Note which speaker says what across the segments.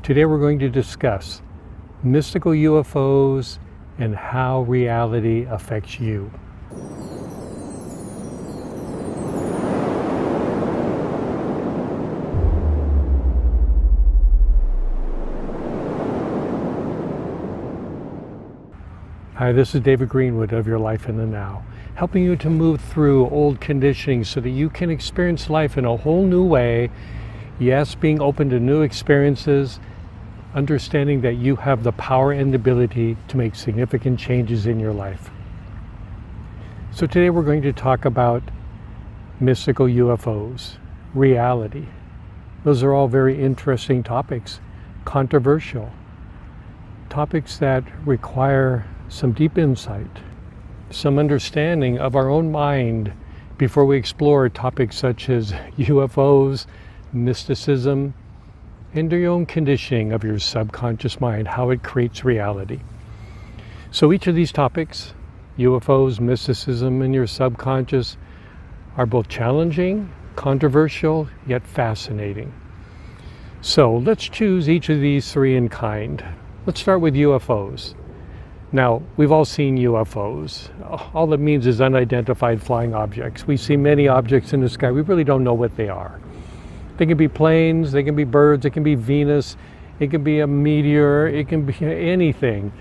Speaker 1: Today we're going to discuss mystical UFOs and how reality affects you. Hi, this is David Greenwood of Your Life in the Now, helping you to move through old conditioning so that you can experience life in a whole new way. Yes, being open to new experiences, understanding that you have the power and the ability to make significant changes in your life. So today we're going to talk about mystical UFOs, reality. Those are all very interesting topics, controversial, topics that require some deep insight, some understanding of our own mind before we explore topics such as UFOs, mysticism, and your own conditioning of your subconscious mind, how it creates reality. So each of these topics, UFOs, mysticism, and your subconscious, are both challenging, controversial, yet fascinating. So let's choose each of these three in kind. Let's start with UFOs. Now, we've all seen UFOs. All it means is unidentified flying objects. We see many objects in the sky. We really don't know what they are. They can be planes, they can be birds, it can be Venus, it can be a meteor, it can be anything.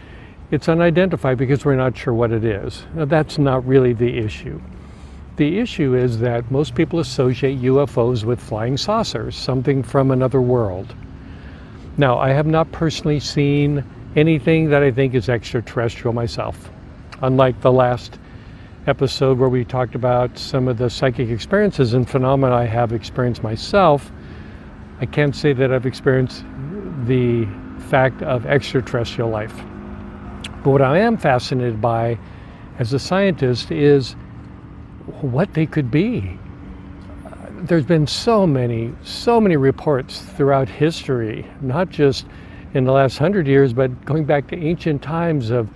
Speaker 1: It's unidentified because we're not sure what it is. Now, that's not really the issue. The issue is that most people associate UFOs with flying saucers, something from another world. Now, I have not personally seen anything that I think is extraterrestrial myself. Unlike the last episode where we talked about some of the psychic experiences and phenomena I have experienced myself, I can't say that I've experienced the fact of extraterrestrial life. But what I am fascinated by as a scientist is what they could be. There's been so many reports throughout history, not just in the last 100 years, but going back to ancient times, of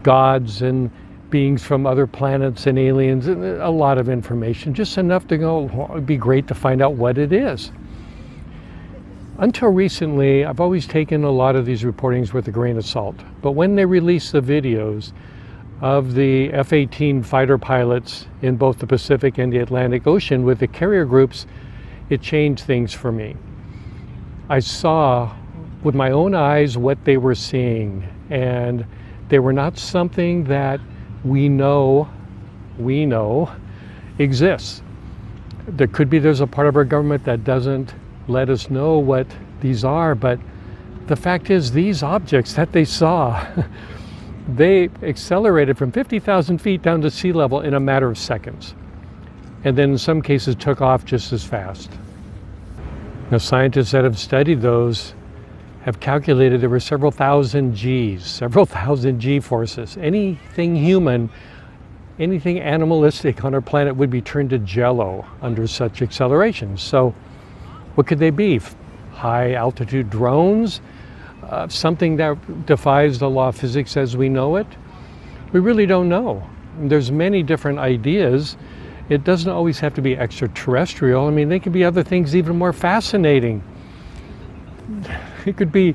Speaker 1: gods and beings from other planets and aliens, and a lot of information, just enough to go, well, it'd be great to find out what it is. Until recently, I've always taken a lot of these reportings with a grain of salt. But when they released the videos of the F-18 fighter pilots in both the Pacific and the Atlantic Ocean with the carrier groups, it changed things for me. I saw with my own eyes what they were seeing, and they were not something that we know exists. There could be there's a part of our government that doesn't let us know what these are, but the fact is these objects that they saw, they accelerated from 50,000 feet down to sea level in a matter of seconds, and then in some cases took off just as fast. Now, scientists that have studied those have calculated there were several thousand G forces. Anything human, anything animalistic on our planet would be turned to jello under such accelerations. So what could they be? High altitude drones? Something that defies the law of physics as we know it? We really don't know. There's many different ideas. It doesn't always have to be extraterrestrial. I mean, they could be other things even more fascinating. It could be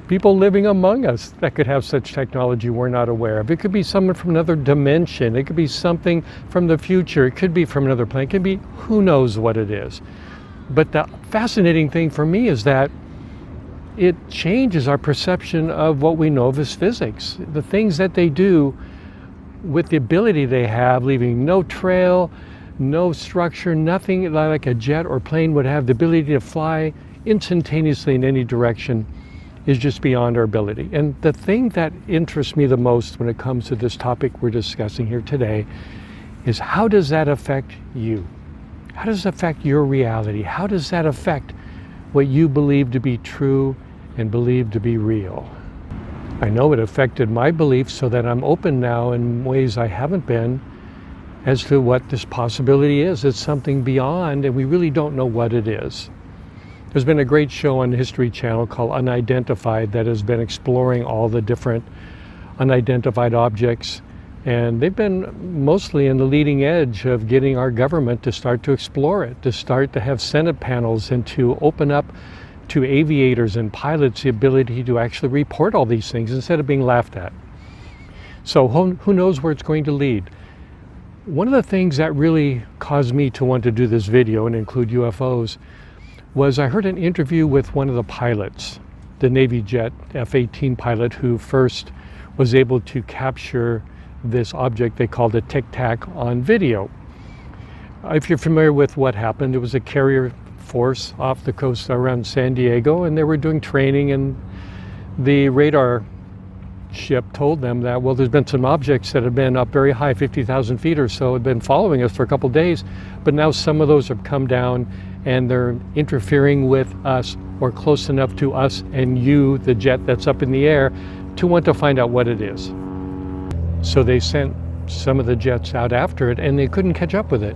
Speaker 1: people living among us that could have such technology we're not aware of. It could be someone from another dimension. It could be something from the future. It could be from another planet. It could be who knows what it is. But the fascinating thing for me is that it changes our perception of what we know of as physics. The things that they do with the ability they have, leaving no trail, no structure, nothing like a jet or plane would have the ability to fly instantaneously in any direction, is just beyond our ability. And the thing that interests me the most when it comes to this topic we're discussing here today is, how does that affect you? How does it affect your reality? How does that affect what you believe to be true and believe to be real? I know it affected my beliefs, so that I'm open now in ways I haven't been as to what this possibility is. It's something beyond, and we really don't know what it is. There's been a great show on the History Channel called Unidentified that has been exploring all the different unidentified objects, and they've been mostly in the leading edge of getting our government to start to explore it, to start to have Senate panels and to open up to aviators and pilots the ability to actually report all these things instead of being laughed at. So who knows where it's going to lead. One of the things that really caused me to want to do this video and include UFOs was I heard an interview with one of the pilots, the Navy jet F-18 pilot who first was able to capture this object they called a Tic Tac on video. If you're familiar with what happened, it was a carrier force off the coast around San Diego, and they were doing training, and the radar ship told them that, well, there's been some objects that have been up very high, 50,000 feet or so, have been following us for a couple days, but now some of those have come down and they're interfering with us or close enough to us and you, the jet that's up in the air, to want to find out what it is. So they sent some of the jets out after it and they couldn't catch up with it.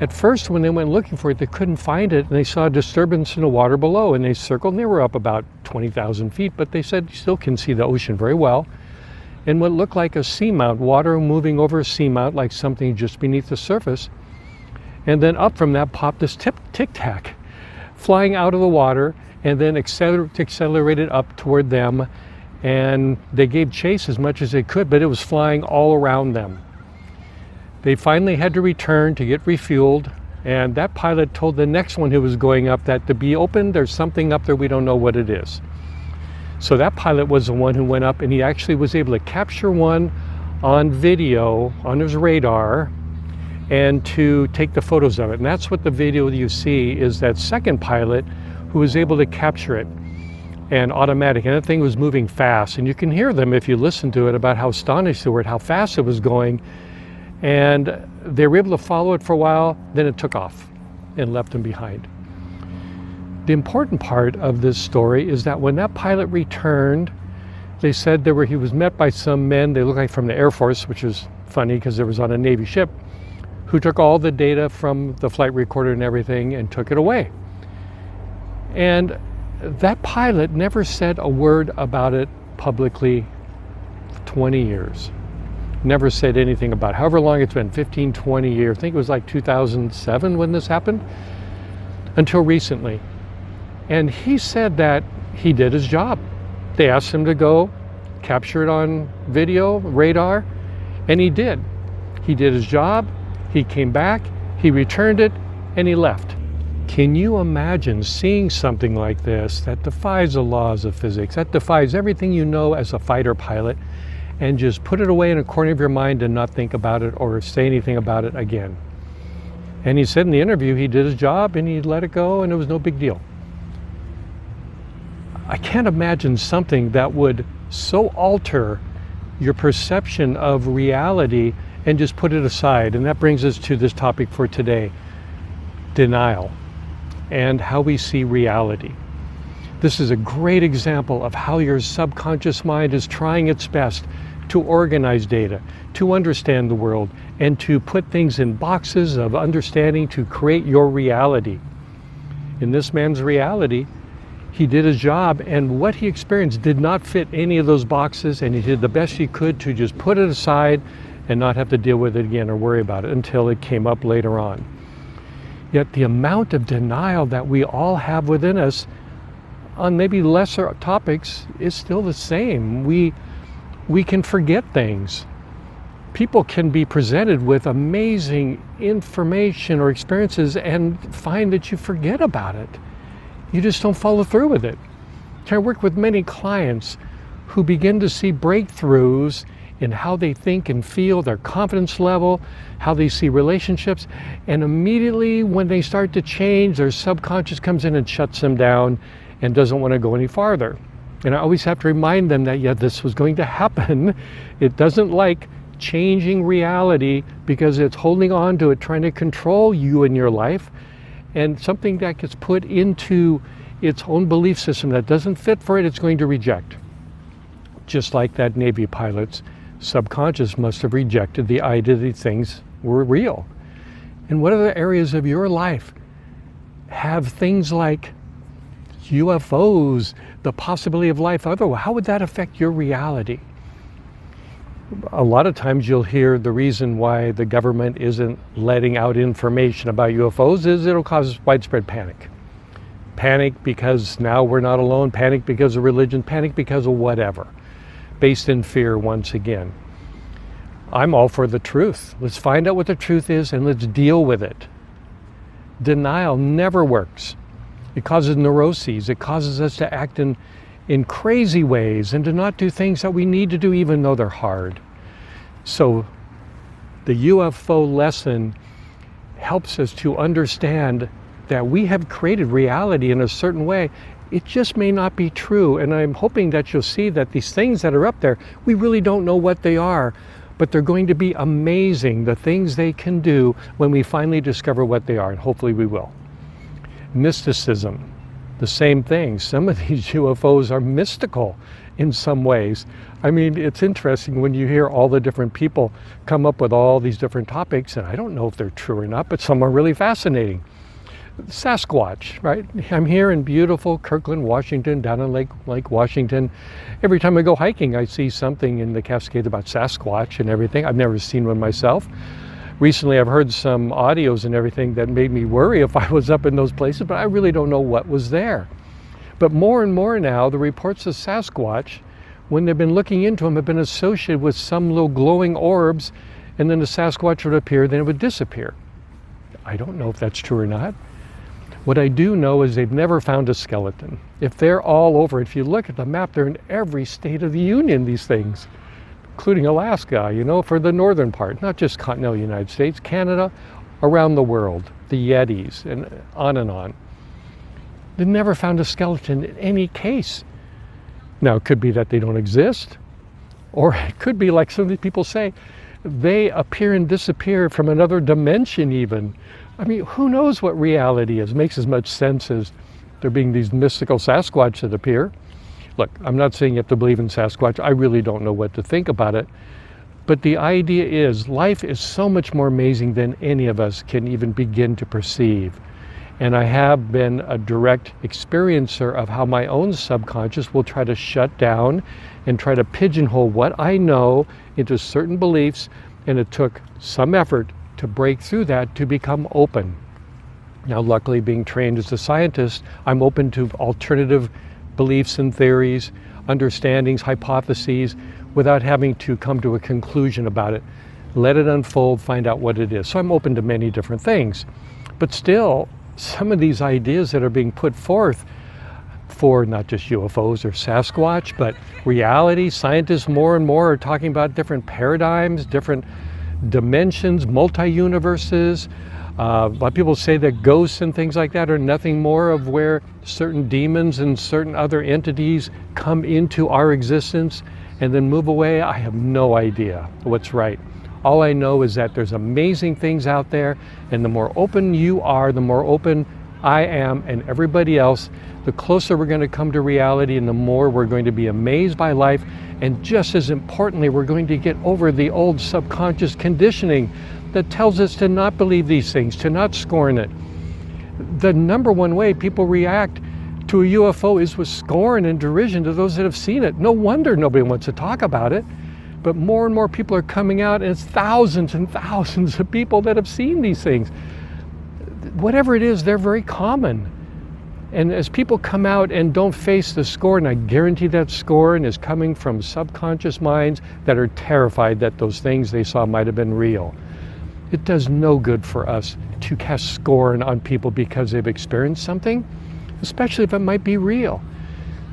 Speaker 1: At first, when they went looking for it, they couldn't find it, and they saw a disturbance in the water below, and they circled, and they were up about 20,000 feet, but they said you still can see the ocean very well. And what looked like a seamount, water moving over a seamount like something just beneath the surface. And then up from that popped this Tic Tac, flying out of the water, and then accelerated up toward them, and they gave chase as much as they could, but it was flying all around them. They finally had to return to get refueled, and that pilot told the next one who was going up that to be open, there's something up there, we don't know what it is. So that pilot was the one who went up, and he actually was able to capture one on video on his radar and to take the photos of it. And that's what the video you see is, that second pilot who was able to capture it, and automatic, and that thing was moving fast, and you can hear them if you listen to it about how astonished they were at how fast it was going. And they were able to follow it for a while, then it took off and left them behind. The important part of this story is that when that pilot returned, they said he was met by some men, they looked like from the Air Force, which is funny because it was on a Navy ship, who took all the data from the flight recorder and everything and took it away. And that pilot never said a word about it publicly for 20 years. Never said anything about it. However long it's been, 15, 20 years. I think it was like 2007 when this happened, until recently. And he said that he did his job. They asked him to go capture it on video, radar, and he did. He did his job, he came back, he returned it, and he left. Can you imagine seeing something like this that defies the laws of physics, that defies everything you know as a fighter pilot, and just put it away in a corner of your mind and not think about it or say anything about it again? And he said in the interview he did his job and he let it go and it was no big deal. I can't imagine something that would so alter your perception of reality and just put it aside. And that brings us to this topic for today, denial and how we see reality. This is a great example of how your subconscious mind is trying its best to organize data, to understand the world, and to put things in boxes of understanding to create your reality. In this man's reality, he did his job, and what he experienced did not fit any of those boxes, and he did the best he could to just put it aside and not have to deal with it again or worry about it until it came up later on. Yet the amount of denial that we all have within us on maybe lesser topics is still the same. We can forget things. People can be presented with amazing information or experiences and find that you forget about it. You just don't follow through with it. I work with many clients who begin to see breakthroughs in how they think and feel, their confidence level, how they see relationships, and immediately when they start to change, their subconscious comes in and shuts them down and doesn't want to go any farther. And I always have to remind them that, yeah, this was going to happen. It doesn't like changing reality because it's holding on to it, trying to control you in your life. And something that gets put into its own belief system that doesn't fit for it, it's going to reject. Just like that Navy pilot's subconscious must have rejected the idea that these things were real. And what other areas of your life have things like UFOs, the possibility of life otherwise? How would that affect your reality? A lot of times you'll hear the reason why the government isn't letting out information about UFOs is it'll cause widespread panic. Panic because now we're not alone, panic because of religion, panic because of whatever, based in fear once again. I'm all for the truth. Let's find out what the truth is and let's deal with it. Denial never works. It causes neuroses. It causes us to act in crazy ways and to not do things that we need to do even though they're hard. So the UFO lesson helps us to understand that we have created reality in a certain way. It just may not be true, and I'm hoping that you'll see that these things that are up there, we really don't know what they are, but they're going to be amazing, the things they can do when we finally discover what they are, and hopefully we will. Mysticism, the same thing. Some of these UFOs are mystical in some ways. I mean, it's interesting when you hear all the different people come up with all these different topics, and I don't know if they're true or not, but some are really fascinating. Sasquatch, right? I'm here in beautiful Kirkland, Washington, down in Lake Washington. Every time I go hiking, I see something in the Cascades about Sasquatch and everything. I've never seen one myself. Recently, I've heard some audios and everything that made me worry if I was up in those places, but I really don't know what was there. But more and more now, the reports of Sasquatch, when they've been looking into them, have been associated with some little glowing orbs, and then the Sasquatch would appear, then it would disappear. I don't know if that's true or not. What I do know is they've never found a skeleton. If they're all over, if you look at the map, they're in every state of the union, these things, including Alaska, you know, for the northern part, not just continental United States, Canada, around the world, the Yetis, and on and on. They've never found a skeleton in any case. Now, it could be that they don't exist, or it could be like some of these people say, they appear and disappear from another dimension even. I mean, who knows what reality is? It makes as much sense as there being these mystical Sasquatch that appear. Look, I'm not saying you have to believe in Sasquatch. I really don't know what to think about it. But the idea is life is so much more amazing than any of us can even begin to perceive. And I have been a direct experiencer of how my own subconscious will try to shut down and try to pigeonhole what I know into certain beliefs. And it took some effort to break through that to become open. Now, luckily, being trained as a scientist, I'm open to alternative beliefs and theories, understandings, hypotheses, without having to come to a conclusion about it. Let it unfold, find out what it is. So I'm open to many different things. But still, some of these ideas that are being put forth for not just UFOs or Sasquatch, but reality, scientists more and more are talking about different paradigms, different dimensions, multi-universes. A lot of people say that ghosts and things like that are nothing more of where certain demons and certain other entities come into our existence and then move away. I have no idea what's right. All I know is that there's amazing things out there, and the more open you are, the more open I am and everybody else, the closer we're going to come to reality and the more we're going to be amazed by life. And just as importantly, we're going to get over the old subconscious conditioning that tells us to not believe these things, to not scorn it. The number one way people react to a UFO is with scorn and derision to those that have seen it. No wonder nobody wants to talk about it. But more and more people are coming out, and it's thousands and thousands of people that have seen these things. Whatever it is, they're very common. And as people come out and don't face the scorn, I guarantee that scorn is coming from subconscious minds that are terrified that those things they saw might have been real. It does no good for us to cast scorn on people because they've experienced something, especially if it might be real.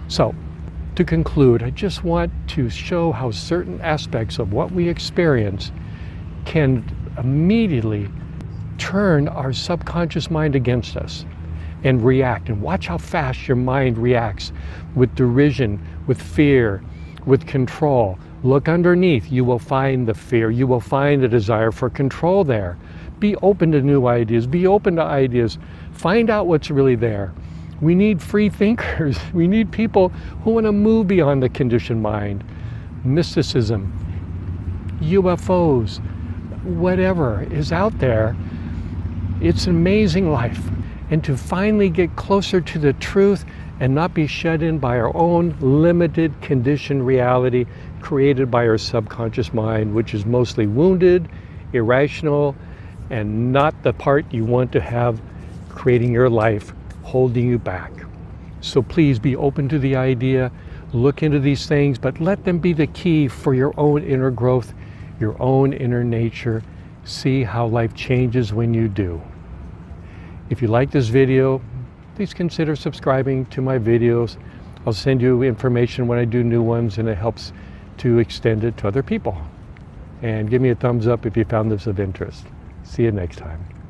Speaker 1: So, to conclude, I just want to show how certain aspects of what we experience can immediately turn our subconscious mind against us and react. And watch how fast your mind reacts with derision, with fear, with control. Look underneath. You will find the fear. You will find the desire for control there. Be open to new ideas. Be open to ideas. Find out what's really there. We need free thinkers. We need people who want to move beyond the conditioned mind. Mysticism, UFOs, whatever is out there. It's an amazing life. And to finally get closer to the truth and not be shut in by our own limited conditioned reality created by our subconscious mind, which is mostly wounded, irrational, and not the part you want to have creating your life holding you back. So please be open to the idea, look into these things, but let them be the key for your own inner growth, your own inner nature. See how life changes when you do. If you like this video, please consider subscribing to my videos. I'll send you information when I do new ones, and it helps to extend it to other people. And give me a thumbs up if you found this of interest. See you next time.